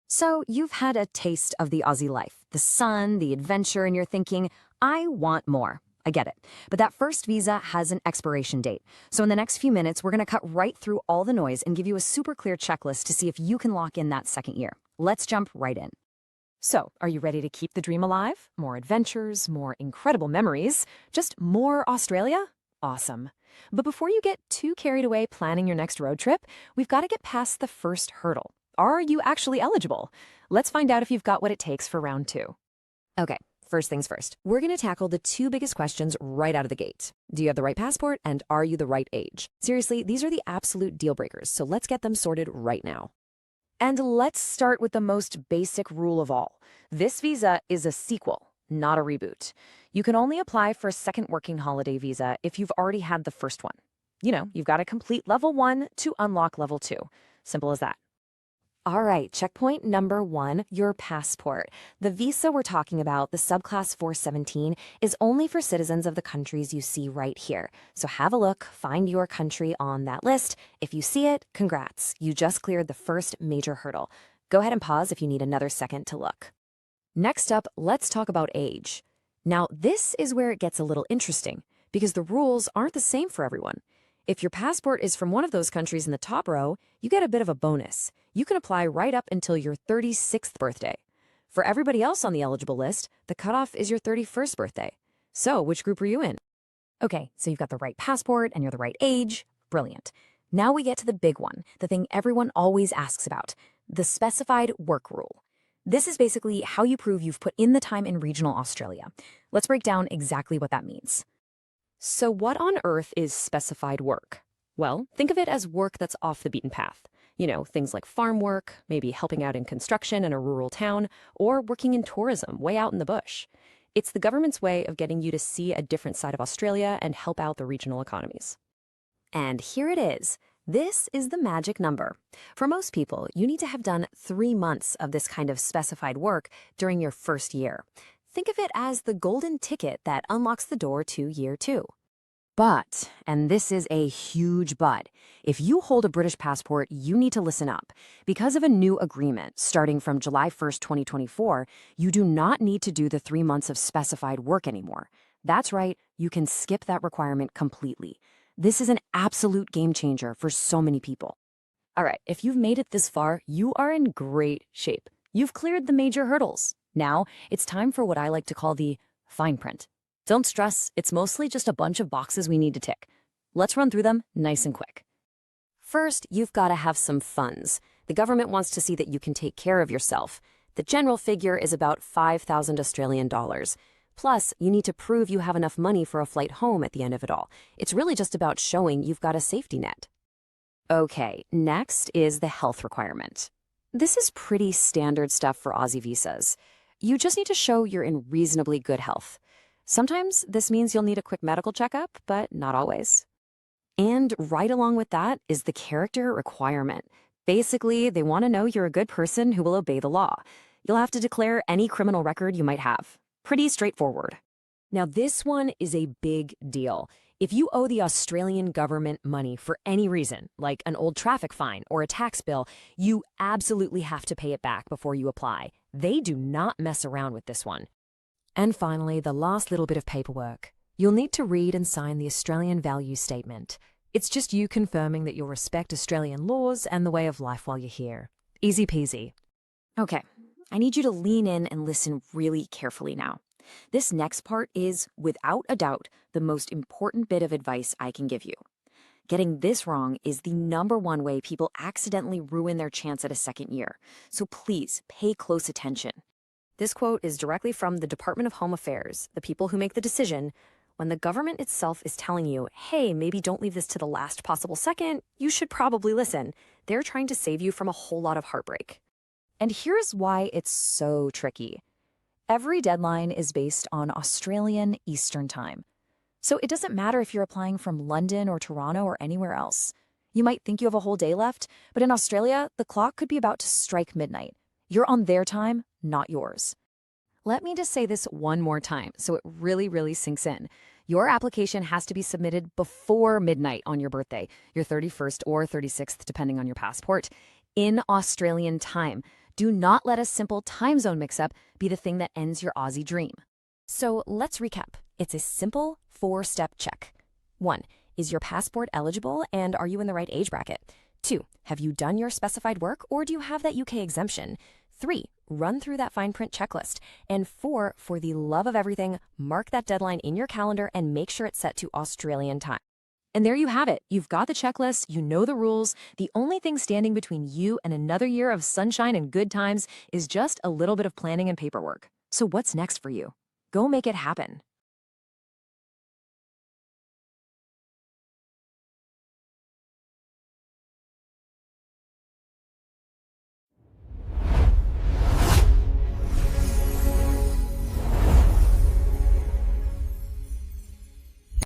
So you've had a taste of the Aussie life, the sun, the adventure, and you're thinking, I want more. I get it. But that first visa has an expiration date. So in the next few minutes, we're going to cut right through all the noise and give you a super clear checklist to see if you can lock in that second year. Let's jump right in. So, are you ready to keep the dream alive? More adventures, more incredible memories, just more Australia? Awesome. But before you get too carried away planning your next road trip, we've got to get past the first hurdle. Are you actually eligible? Let's find out if you've got what it takes for round 2. Okay, first things first. We're going to tackle the two biggest questions right out of the gate. Do you have the right passport, and are you the right age? Seriously, these are the absolute deal breakers, so let's get them sorted right now. And let's start with the most basic rule of all. This visa is a sequel, not a reboot. You can only apply for a second working holiday visa if you've already had the first one. You've got to complete level 1 to unlock level 2. Simple as that. All right, checkpoint number 1, your passport. The visa we're talking about, the Subclass 417, is only for citizens of the countries you see right here. So have a look, find your country on that list. If you see it, congrats. You just cleared the first major hurdle. Go ahead and pause if you need another second to look. Next up, let's talk about age. Now, this is where it gets a little interesting, because the rules aren't the same for everyone. If your passport is from one of those countries in the top row, you get a bit of a bonus. You can apply right up until your 36th birthday. For everybody else on the eligible list, the cutoff is your 31st birthday. So, which group are you in? Okay, so you've got the right passport and you're the right age. Brilliant. Now we get to the big one, the thing everyone always asks about, the specified work rule. This is basically how you prove you've put in the time in regional Australia. Let's break down exactly what that means. So what on earth is specified work? Well, think of it as work that's off the beaten path. Things like farm work, maybe helping out in construction in a rural town, or working in tourism way out in the bush. It's the government's way of getting you to see a different side of Australia and help out the regional economies. And here it is. This is the magic number. For most people, you need to have done 3 months of this kind of specified work during your first year. Think of it as the golden ticket that unlocks the door to year 2. But, and this is a huge but, if you hold a British passport, you need to listen up. Because of a new agreement starting from July 1st, 2024, you do not need to do the 3 months of specified work anymore. That's right, you can skip that requirement completely. This is an absolute game changer for so many people. All right, if you've made it this far, you are in great shape. You've cleared the major hurdles. Now, it's time for what I like to call the fine print. Don't stress, it's mostly just a bunch of boxes we need to tick. Let's run through them nice and quick. First, you've got to have some funds. The government wants to see that you can take care of yourself. The general figure is about 5,000 Australian dollars. Plus, you need to prove you have enough money for a flight home at the end of it all. It's really just about showing you've got a safety net. Okay, next is the health requirement. This is pretty standard stuff for Aussie visas. You just need to show you're in reasonably good health. Sometimes this means you'll need a quick medical checkup, but not always. And right along with that is the character requirement. Basically, they want to know you're a good person who will obey the law. You'll have to declare any criminal record you might have. Pretty straightforward. Now, this one is a big deal. If you owe the Australian government money for any reason, like an old traffic fine or a tax bill, you absolutely have to pay it back before you apply. They do not mess around with this one. And finally, the last little bit of paperwork. You'll need to read and sign the Australian Value Statement. It's just you confirming that you'll respect Australian laws and the way of life while you're here. Easy peasy. Okay, I need you to lean in and listen really carefully now. This next part is, without a doubt, the most important bit of advice I can give you. Getting this wrong is the #1 way people accidentally ruin their chance at a second year. So please pay close attention. This quote is directly from the Department of Home Affairs, the people who make the decision. When the government itself is telling you, hey, maybe don't leave this to the last possible second, you should probably listen. They're trying to save you from a whole lot of heartbreak. And here's why it's so tricky. Every deadline is based on Australian Eastern Time. So it doesn't matter if you're applying from London or Toronto or anywhere else. You might think you have a whole day left, but in Australia, the clock could be about to strike midnight. You're on their time, not yours. Let me just say this one more time so it really sinks in. Your application has to be submitted before midnight on your birthday, your 31st or 36th, depending on your passport, in Australian time. Do not let a simple time zone mix-up be the thing that ends your Aussie dream. So let's recap. It's a simple 4-step check. 1. Is your passport eligible and are you in the right age bracket? 2. Have you done your specified work or do you have that UK exemption? 3. Run through that fine print checklist. And 4, for the love of everything, mark that deadline in your calendar and make sure it's set to Australian time. And there you have it. You've got the checklist, you know the rules. The only thing standing between you and another year of sunshine and good times is just a little bit of planning and paperwork. So what's next for you? Go make it happen.